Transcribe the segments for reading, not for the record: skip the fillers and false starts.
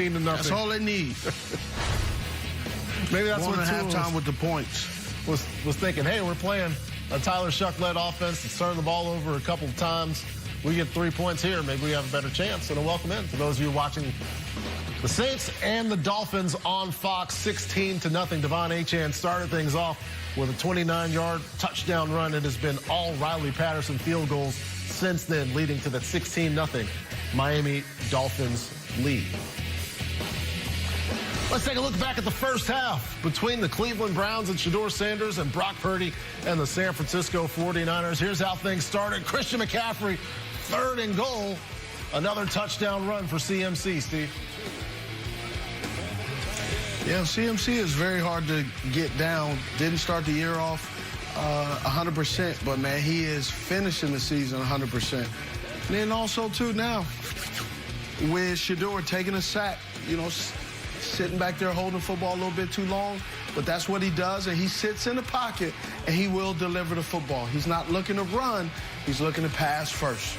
to nothing. That's all they need. Maybe that's One what and a half time with the points. Was thinking, hey, we're playing a Tyler Shuck-led offense that's turned the ball over a couple of times. We get 3 points here. Maybe we have a better chance. And a welcome in for those of you watching the Saints and the Dolphins on Fox, 16-0. Devon Achane started things off with a 29-yard touchdown run. It has been all Riley Patterson field goals since then, leading to that 16-0 Miami Dolphins lead. Let's take a look back at the first half between the Cleveland Browns and Shedeur Sanders and Brock Purdy and the San Francisco 49ers. Here's how things started. Christian McCaffrey, 3rd and goal. Another touchdown run for CMC, Steve. Yeah, CMC is very hard to get down. Didn't start the year off 100%, but, man, he is finishing the season 100%. And then also, too, now, with Shedeur taking a sack, you know, sitting back there holding the football a little bit too long, but that's what he does, and he sits in the pocket, and he will deliver the football. He's not looking to run. He's looking to pass first.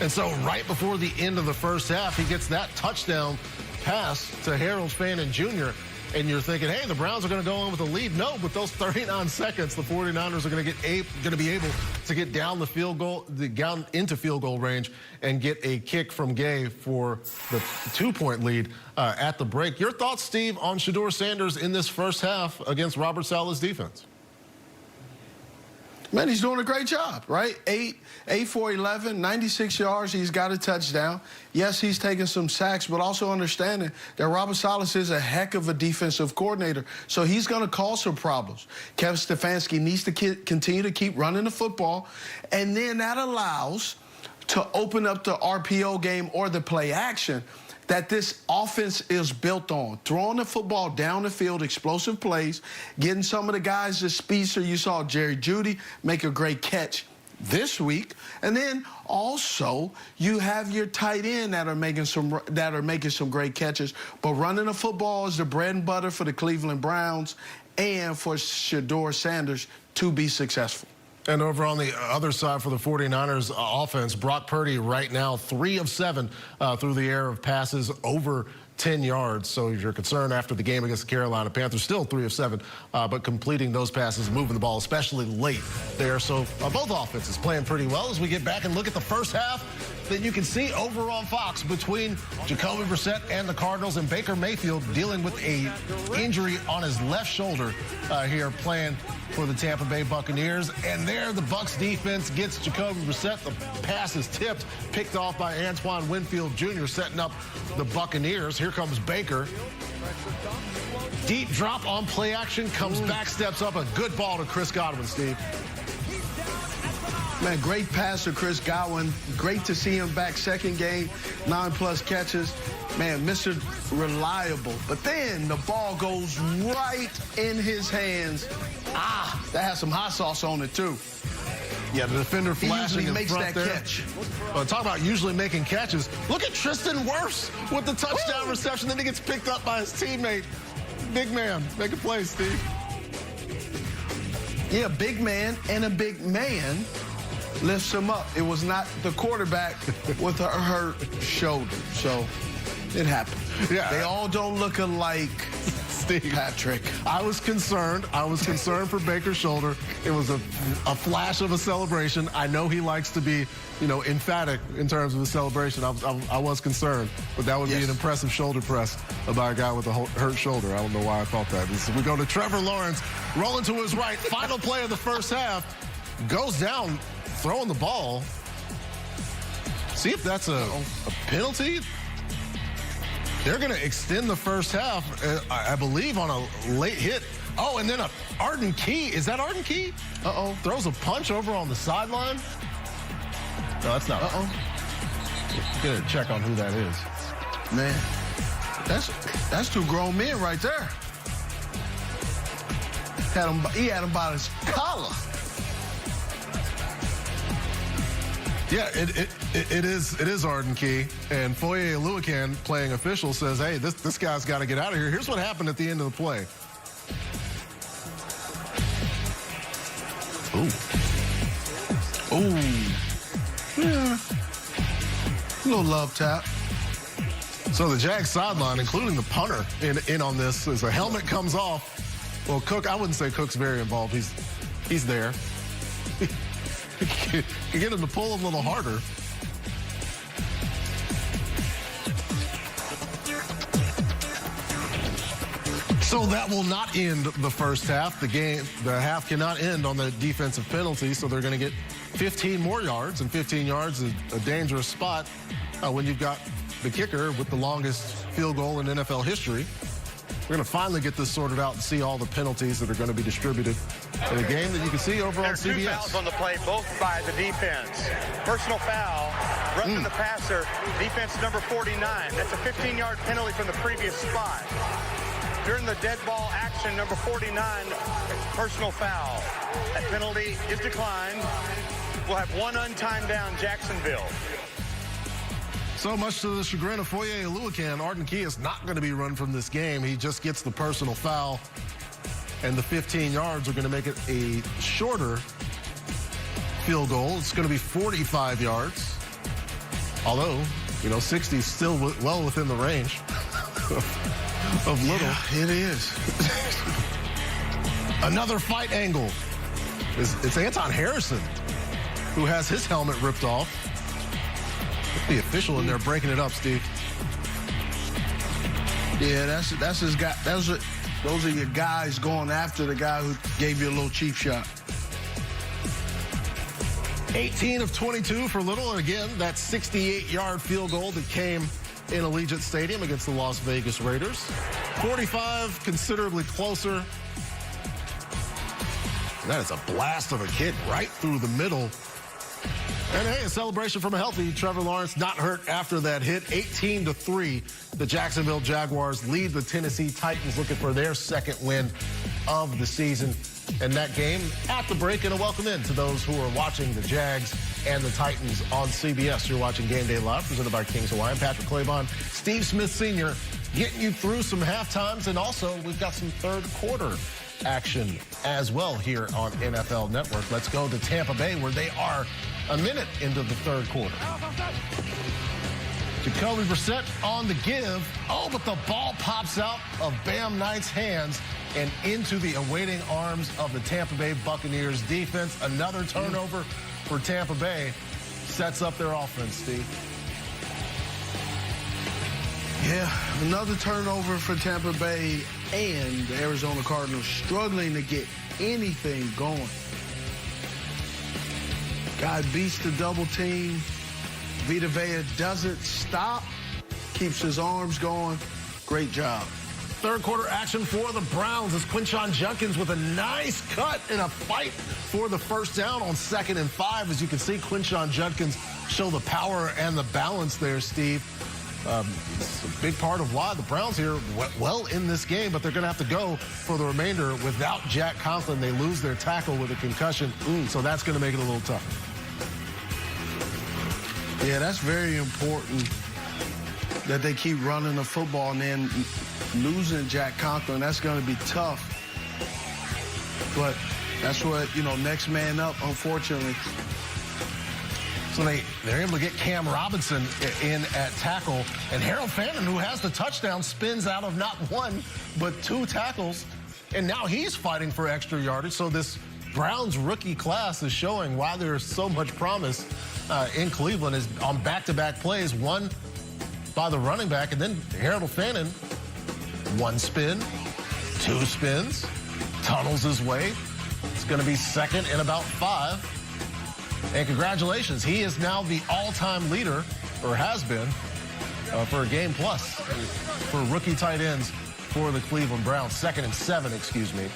And so right before the end of the first half, he gets that touchdown pass to Harold Fannin Jr., and you're thinking, hey, the Browns are going to go in with a lead. No, with those 39 seconds, the 49ers are going to be able to get down the field goal, down into field goal range, and get a kick from Gay for the 2-point lead at the break. Your thoughts, Steve, on Shedeur Sanders in this first half against Robert Saleh's defense? Man, he's doing a great job, right? 8 for 11, 96 yards. He's got a touchdown. Yes, he's taking some sacks, but also understanding that Robert Saleh is a heck of a defensive coordinator, so he's going to cause some problems. Kevin Stefanski needs to continue to keep running the football, and then that allows to open up the RPO game or the play action that this offense is built on. Throwing the football down the field, explosive plays, getting some of the guys the speedster. You saw Jerry Jeudy make a great catch this week. And then also you have your tight end that are making some great catches. But running the football is the bread and butter for the Cleveland Browns and for Shedeur Sanders to be successful. And over on the other side for the 49ers offense, Brock Purdy right now 3 of 7 through the air of passes over 10 yards. So if you're concerned after the game against the Carolina Panthers, still 3 of 7, but completing those passes, moving the ball, especially late there. So both offenses playing pretty well. As we get back and look at the first half, that you can see over on Fox between Jacoby Brissett and the Cardinals, and Baker Mayfield dealing with a injury on his left shoulder here playing for the Tampa Bay Buccaneers. And there the Bucs defense gets Jacoby Brissett. The pass is tipped, picked off by Antoine Winfield Jr., setting up the Buccaneers. Here comes Baker. Deep drop on play action, comes back, steps up. A good ball to Chris Godwin, Steve. Man, great pass to Chris Godwin. Great to see him back, second game, 9+ catches. Man, Mr. Reliable. But then the ball goes right in his hands. That has some hot sauce on it, too. Yeah, the defender flashing he in makes front that there. catch. Talk about usually making catches. Look at Tristan Wirfs with the touchdown reception. Then he gets picked up by his teammate. Big man. Make a play, Steve. Yeah, big man and a big man lifts him up. It was not the quarterback with a hurt shoulder. So it happened. Yeah. They all don't look alike. Steve, Patrick. I was concerned for Baker's shoulder. It was a flash of a celebration. I know he likes to be, you know, emphatic in terms of the celebration. I was concerned, but that would be an impressive shoulder press by a guy with a hurt shoulder. I don't know why I thought that. We go to Trevor Lawrence, rolling to his right. Final play of the first half. Goes down, throwing the ball. See if that's a penalty. They're going to extend the first half, I believe, on a late hit. Oh, and then a Arden Key. Is that Arden Key? Uh-oh. Throws a punch over on the sideline. No, that's not. Get a check on who that is. Man, that's 2 grown men right there. He had him by his collar. Yeah, it is Arden Key, and Foye Oluwakan, playing official, says, hey, this guy's got to get out of here. Here's what happened at the end of the play. Ooh. Yeah. A little love tap. So the Jags sideline, including the punter, in on this as a helmet comes off. Well, Cook, I wouldn't say Cook's very involved. He's there. You get him to pull a little harder. So that will not end the first half. The half cannot end on the defensive penalty, so they're going to get 15 more yards, and 15 yards is a dangerous spot when you've got the kicker with the longest field goal in NFL history. We're going to finally get this sorted out and see all the penalties that are going to be distributed in a game that you can see over on CBS. There are 2 fouls on the play, both by the defense. Personal foul, roughing the passer, defense number 49. That's a 15-yard penalty from the previous spot. During the dead ball action, number 49, personal foul. That penalty is declined. We'll have 1 untimed down, Jacksonville. So much to the chagrin of Foye Oluwakan, Arden Key is not going to be run from this game. He just gets the personal foul, and the 15 yards are going to make it a shorter field goal. It's going to be 45 yards. Although, 60 is still well within the range of little. Yeah, it is. Another fight angle. It's Anton Harrison who has his helmet ripped off. The official in there breaking it up, Steve. Yeah, that's his guy. Those are your guys going after the guy who gave you a little cheap shot. 18 of 22 for Little, and again, that 68-yard field goal that came in Allegiant Stadium against the Las Vegas Raiders. 45, considerably closer. That is a blast of a kick right through the middle. And hey, a celebration from a healthy Trevor Lawrence, not hurt after that hit. 18-3, the Jacksonville Jaguars lead the Tennessee Titans, looking for their second win of the season. And that game at the break, and a welcome in to those who are watching the Jags and the Titans on CBS. You're watching Game Day Live, presented by Kings Hawaiian. Patrick Claybon, Steve Smith Sr., getting you through some half times, and also we've got some third quarter action as well here on NFL Network. Let's go to Tampa Bay, where they are a minute into the third quarter. Jacoby Brissett on the give. Oh, but the ball pops out of Bam Knight's hands and into the awaiting arms of the Tampa Bay Buccaneers defense. Another turnover for Tampa Bay sets up their offense, Steve. Yeah, another turnover for Tampa Bay, and the Arizona Cardinals struggling to get anything going. Guy beats the double team. Vita Vea doesn't stop, keeps his arms going. Great job. Third quarter action for the Browns as Quinshon Judkins with a nice cut in a fight for the first down on 2nd and 5. As you can see, Quinshon Judkins show the power and the balance there, Steve. It's a big part of why the Browns here well in this game, but they're going to have to go for the remainder without Jack Conklin. They lose their tackle with a concussion, so that's going to make it a little tougher. Yeah, that's very important that they keep running the football, and then losing Jack Conklin, that's going to be tough. But that's what, next man up, unfortunately. So they're able to get Cam Robinson in at tackle. And Harold Fannin, who has the touchdown, spins out of not 1, but 2 tackles. And now he's fighting for extra yardage. So this Browns rookie class is showing why there's so much promise in Cleveland is on back-to-back plays. One by the running back, and then Harold Fannin, 1 spin, 2 spins, tunnels his way. It's going to be 2nd and about 5. And congratulations, he is now the all-time leader, or has been, for a game plus for rookie tight ends for the Cleveland Browns. 2nd and 7, excuse me.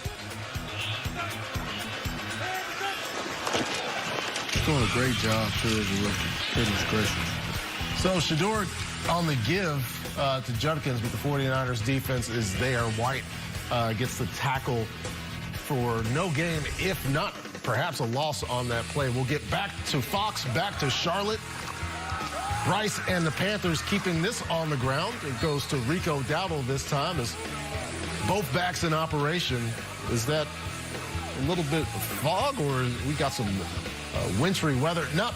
Doing a great job, too, as a rookie. Goodness gracious. So Shador on the give to Judkins, but the 49ers defense is there. White gets the tackle for no gain, if not perhaps a loss on that play. We'll get back to Fox, back to Charlotte. Bryce and the Panthers keeping this on the ground. It goes to Rico Dowdle this time as both backs in operation. Is that a little bit of fog, or we got some wintry weather? No,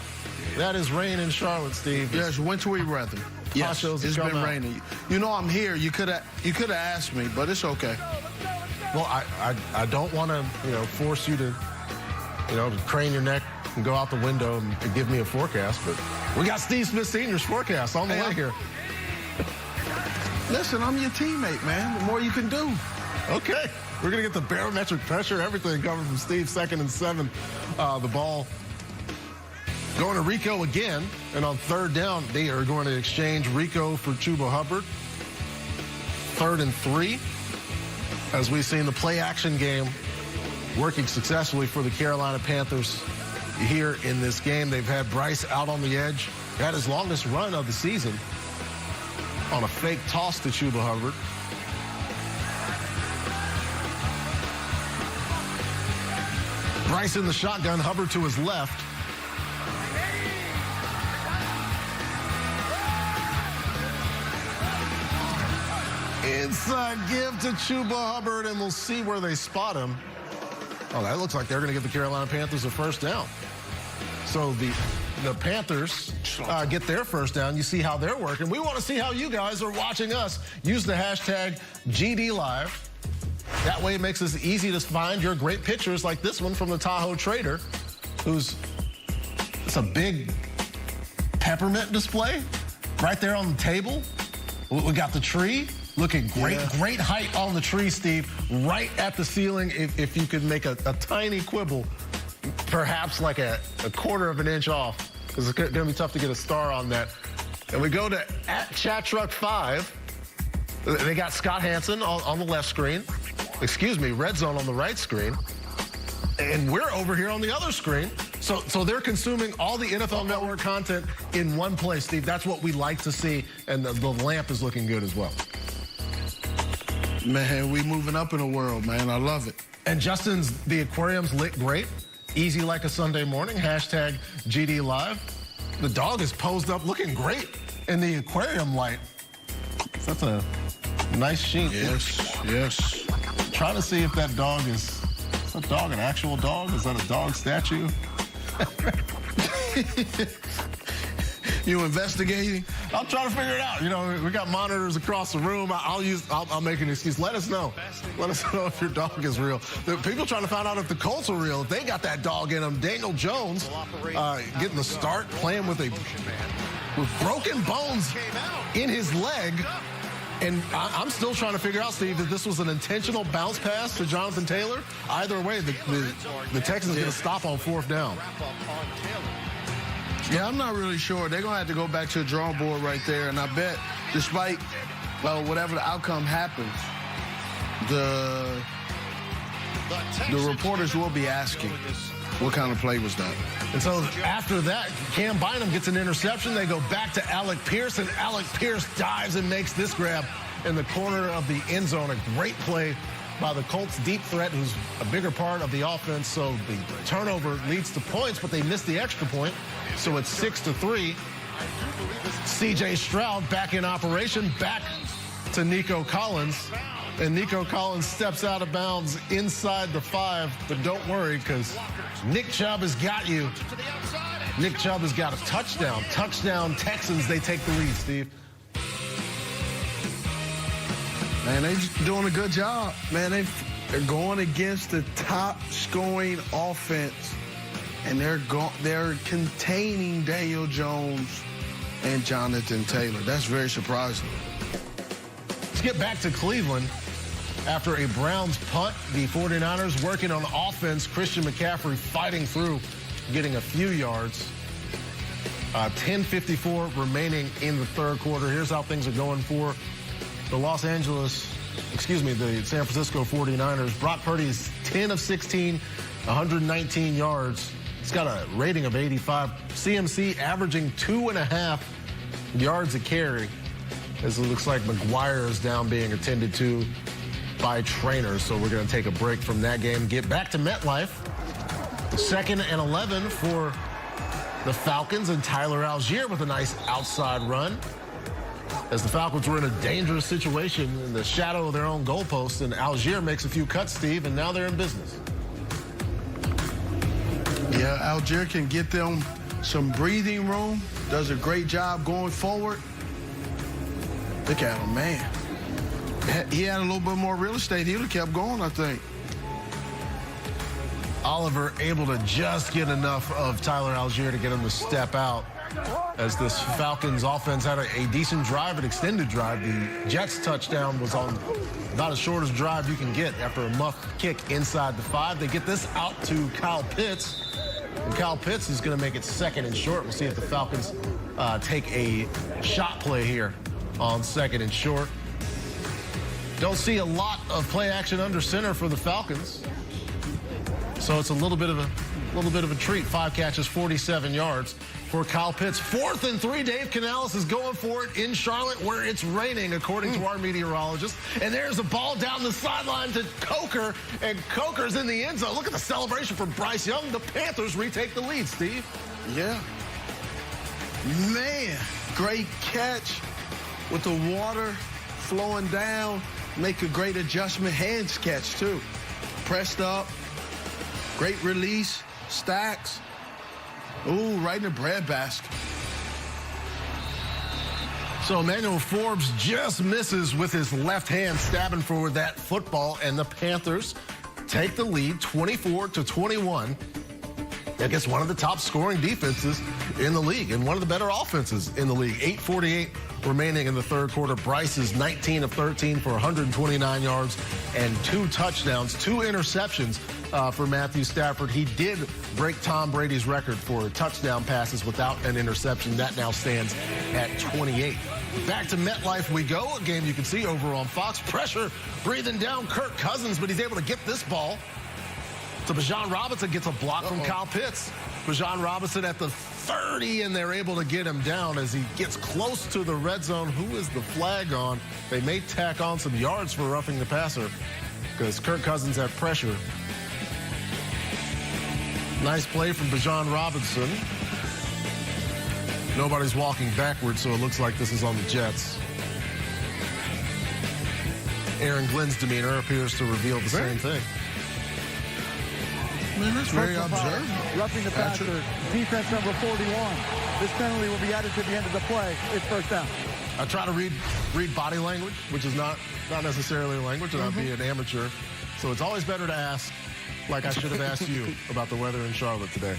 that is rain in Charlotte, Steve. Yes, wintry weather. Yes, Pachos it's come been out. raining. You know I'm here. You could have asked me, but it's okay. Well, I don't want to, force you to, to crane your neck and go out the window and give me a forecast, but we got Steve Smith Sr.'s forecast on the way here. Listen, I'm your teammate, man. The more you can do. Okay. We're going to get the barometric pressure, everything coming from Steve. 2nd and 7. The ball going to Rico again. And on 3rd down, they are going to exchange Rico for Chuba Hubbard. 3rd and 3. As we've seen the play-action game working successfully for the Carolina Panthers here in this game. They've had Bryce out on the edge. Had his longest run of the season on a fake toss to Chuba Hubbard. Bryce in the shotgun, Hubbard to his left. Inside give to Chuba Hubbard, and we'll see where they spot him. Oh, that looks like they're going to give the Carolina Panthers a first down. So the Panthers get their first down. You see how they're working. We want to see how you guys are watching us. Use the hashtag GDLive. That way it makes it easy to find your great pictures like this one from the Tahoe Trader, it's a big peppermint display right there on the table. We got the tree. Looking great, great height on the tree, Steve. Right at the ceiling. If you could make a tiny quibble, perhaps like a quarter of an inch off, because it's going to be tough to get a star on that. And we go to @ChatTruck5. They got Scott Hansen on the left screen. Excuse me, Red Zone on the right screen. And we're over here on the other screen. So they're consuming all the NFL Network content in one place, Steve. That's what we like to see. And the lamp is looking good as well. Man, we moving up in the world, man. I love it. And Justin's, the aquarium's lit great. Easy like a Sunday morning. Hashtag GDLive. The dog is posed up looking great in the aquarium light. That's a nice sheet. Yes. Trying to see if that dog is that dog an actual dog? Is that a dog statue? You investigating? I'm trying to figure it out. We got monitors across the room. I'll make an excuse. Let us know. Let us know if your dog is real. The people trying to find out if the Colts are real. If they got that dog in them. Daniel Jones getting the start, playing with broken bones in his leg. And I'm still trying to figure out, Steve, if this was an intentional bounce pass to Jonathan Taylor. Either way, the Texans are going to stop on 4th down. Yeah, I'm not really sure. They're going to have to go back to the drawing board right there. And I bet, despite whatever the outcome happens, the reporters will be asking, what kind of play was that? And so after that, Cam Bynum gets an interception. They go back to Alec Pierce, and Alec Pierce dives and makes this grab in the corner of the end zone. A great play by the Colts deep threat, who's a bigger part of the offense. So the turnover leads to points, but they missed the extra point. So it's 6-3. C.J. Stroud back in operation, back to Nico Collins. And Nico Collins steps out of bounds inside the 5. But don't worry, because Nick Chubb has got you. Nick Chubb has got a touchdown. Touchdown Texans, they take the lead, Steve. Man, they're doing a good job. Man, they're going against the top-scoring offense. And they're containing Daniel Jones and Jonathan Taylor. That's very surprising. Let's get back to Cleveland. After a Browns punt, the 49ers working on offense. Christian McCaffrey fighting through, getting a few yards. 10:54 remaining in the 3rd quarter. Here's how things are going for the San Francisco 49ers. Brock Purdy is 10 of 16, 119 yards. He's got a rating of 85. CMC averaging 2.5 yards a carry, as it looks like McGuire is down being attended to by trainers. So we're going to take a break from that game, get back to MetLife. 2nd and 11 for the Falcons, and Tyler Algier with a nice outside run, as the Falcons were in a dangerous situation in the shadow of their own goalpost, and Algier makes a few cuts, Steve, and now they're in business. Yeah, Algier can get them some breathing room, does a great job going forward. Look at him, man. He had a little bit more real estate. He would have kept going, I think. Oliver able to just get enough of Tyler Algier to get him to step out as this Falcons offense had a decent drive, an extended drive. The Jets touchdown was on about as short as drive you can get after a muff kick inside the 5. They get this out to Kyle Pitts, and Kyle Pitts is going to make it 2nd and short. We'll see if the Falcons take a shot play here on 2nd and short. Don't see a lot of play action under center for the Falcons, so it's a little bit of a treat. 5 catches, 47 yards for Kyle Pitts. 4th and 3. Dave Canales is going for it in Charlotte, where it's raining, according to our meteorologist. And there's a ball down the sideline to Coker, and Coker's in the end zone. Look at the celebration for Bryce Young. The Panthers retake the lead, Steve. Yeah. Man, great catch with the water flowing down. Make a great adjustment. Hands catch, too. Pressed up. Great release. Stacks. Ooh, right in the breadbasket. So Emmanuel Forbes just misses with his left hand, stabbing for that football, and the Panthers take the lead 24-21 against one of the top scoring defenses in the league and one of the better offenses in the league. 8:48 remaining in the 3rd quarter. Bryce is 19 of 13 for 129 yards and 2 touchdowns, 2 interceptions for Matthew Stafford. He did break Tom Brady's record for touchdown passes without an interception. That now stands at 28. Back to MetLife we go, a game you can see over on Fox. Pressure breathing down Kirk Cousins, but he's able to get this ball to Bijan Robinson. Gets a block from Kyle Pitts. Bijan Robinson at the 30, and they're able to get him down as he gets close to the red zone. Who is the flag on? They may tack on some yards for roughing the passer because Kirk Cousins had pressure. Nice play from Bijan Robinson. Nobody's walking backwards, so it looks like this is on the Jets. Aaron Glenn's demeanor appears to reveal the same thing. Man, that's very observant. Roughing the passer, defense number 41. This penalty will be added to the end of the play. It's 1st down. I try to read body language, which is not necessarily language, and I'd be an amateur. So it's always better to ask, like I should have asked you about the weather in Charlotte today.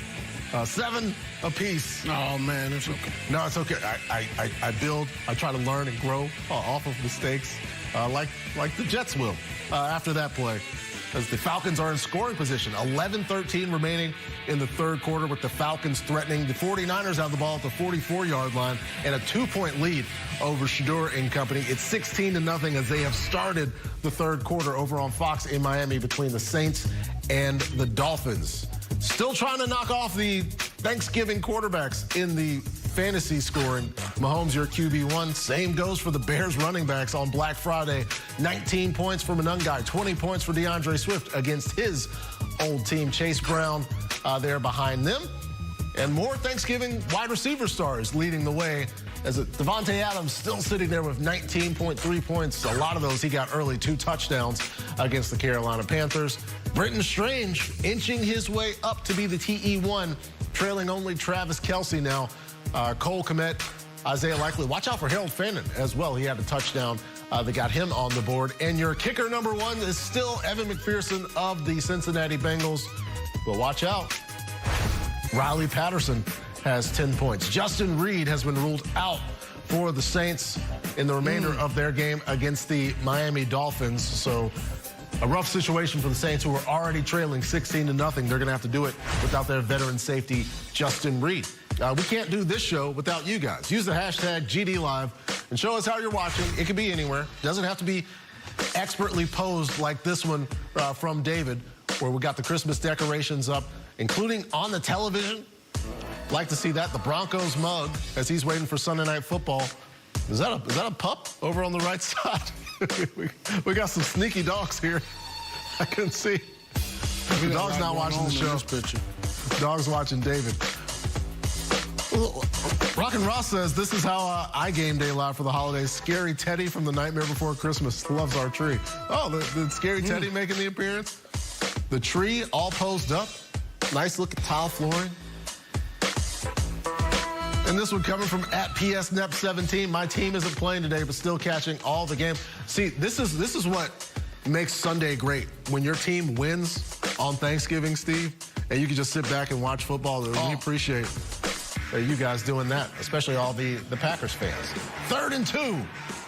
7 apiece. Oh, man, it's okay. No, it's okay. I build, I try to learn and grow off of mistakes, like the Jets will after that play. As the Falcons are in scoring position. 11-13 remaining in the 3rd quarter with the Falcons threatening. The 49ers have the ball at the 44-yard line and a 2-point lead over Shador and company. It's 16-0 as they have started the 3rd quarter over on Fox in Miami between the Saints and the Dolphins. Still trying to knock off the Thanksgiving quarterbacks in the fantasy scoring. Mahomes, your QB1. Same goes for the Bears running backs on Black Friday. 19 points for Monungai, 20 points for DeAndre Swift against his old team. Chase Brown there behind them. And more Thanksgiving wide receiver stars leading the way as Devontae Adams still sitting there with 19.3 points. A lot of those he got early, 2 touchdowns against the Carolina Panthers. Britton Strange inching his way up to be the TE1, trailing only Travis Kelce now. Cole Kmet, Isaiah Likely. Watch out for Harold Fannin as well. He had a touchdown that got him on the board. And your kicker number 1 is still Evan McPherson of the Cincinnati Bengals. But watch out. Riley Patterson has 10 points. Justin Reed has been ruled out for the Saints in the remainder of their game against the Miami Dolphins. So a rough situation for the Saints, who are already trailing 16-0. They're going to have to do it without their veteran safety, Justin Reed. We can't do this show without you guys. Use the hashtag GDLive and show us how you're watching. It can be anywhere. Doesn't have to be expertly posed like this one from David, where we got the Christmas decorations up, including on the television. Like to see that. The Broncos mug as he's waiting for Sunday Night Football. Is that a pup over on the right side? we got some sneaky dogs here. I couldn't see. The dog's not watching the show. Dog's watching David. Rock and Ross says this is how I game day live for the holidays. Scary Teddy from The Nightmare Before Christmas loves our tree. Oh, the Scary Teddy making the appearance. The tree all posed up. Nice looking tile flooring. And this one coming from at PSNEP17. My team isn't playing today, but still catching all the game. See, this is what makes Sunday great. When your team wins on Thanksgiving, Steve, and you can just sit back and watch football. We appreciate you guys doing that, especially all the Packers fans. 3rd and 2,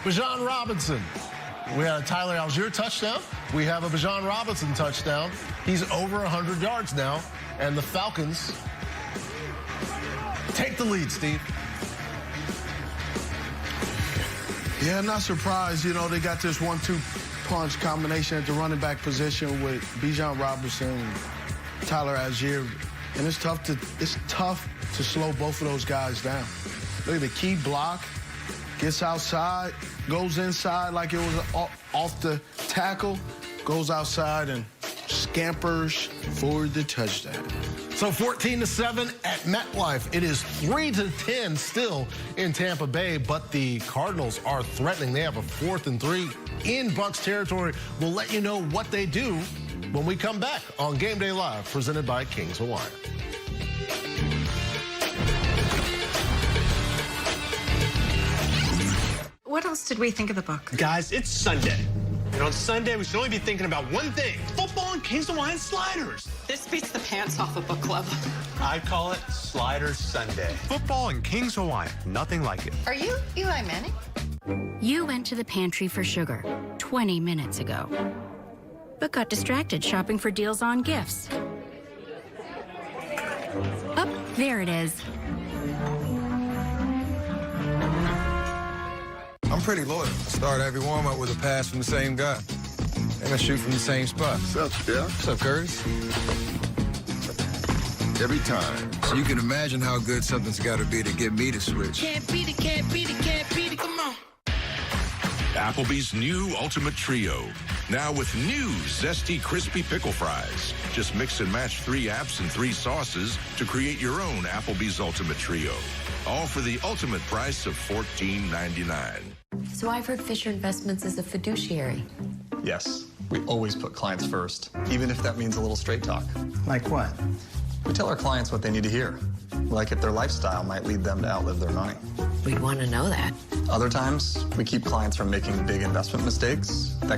Bijan Robinson. We had a Tyler Algier touchdown. We have a Bijan Robinson touchdown. He's over 100 yards now, and the Falcons take the lead, Steve. Yeah, not surprised. You know, they got this 1-2 punch combination at the running back position with Bijan Robinson and Tyler Algier. And it's tough to slow both of those guys down. Look at the key block. Gets outside, goes inside like it was off the tackle, goes outside and scampers for the touchdown. So 14-7 at MetLife. It is 3-10 still in Tampa Bay, but the Cardinals are threatening. They have a 4th and 3 in Bucs territory. We'll let you know what they do when we come back on Game Day Live, presented by Kings Hawaiian. What else did we think of the book? Guys, it's Sunday. And on Sunday, we should only be thinking about one thing: football and Kings Hawaiian sliders. This beats the pants off a book club. I call it Sliders Sunday. Football and Kings Hawaiian, nothing like it. Are you Eli Manning? You went to the pantry for sugar 20 minutes ago, but got distracted shopping for deals on gifts. Oh, there it is. I'm pretty loyal. I start every warm-up with a pass from the same guy. And I shoot from the same spot. What's up, Phil? What's up, Curtis? Every time. So you can imagine how good something's got to be to get me to switch. Can't beat it, can't beat it, can't beat it, come on. Applebee's new Ultimate Trio. Now with new zesty, crispy pickle fries. Just mix and match 3 apps and 3 sauces to create your own Applebee's Ultimate Trio. All for the ultimate price of $14.99. So I've heard Fisher Investments is a fiduciary. Yes, we always put clients first, even if that means a little straight talk. Like what? We tell our clients what they need to hear, like if their lifestyle might lead them to outlive their money. We'd want to know that. Other times, we keep clients from making big investment mistakes that can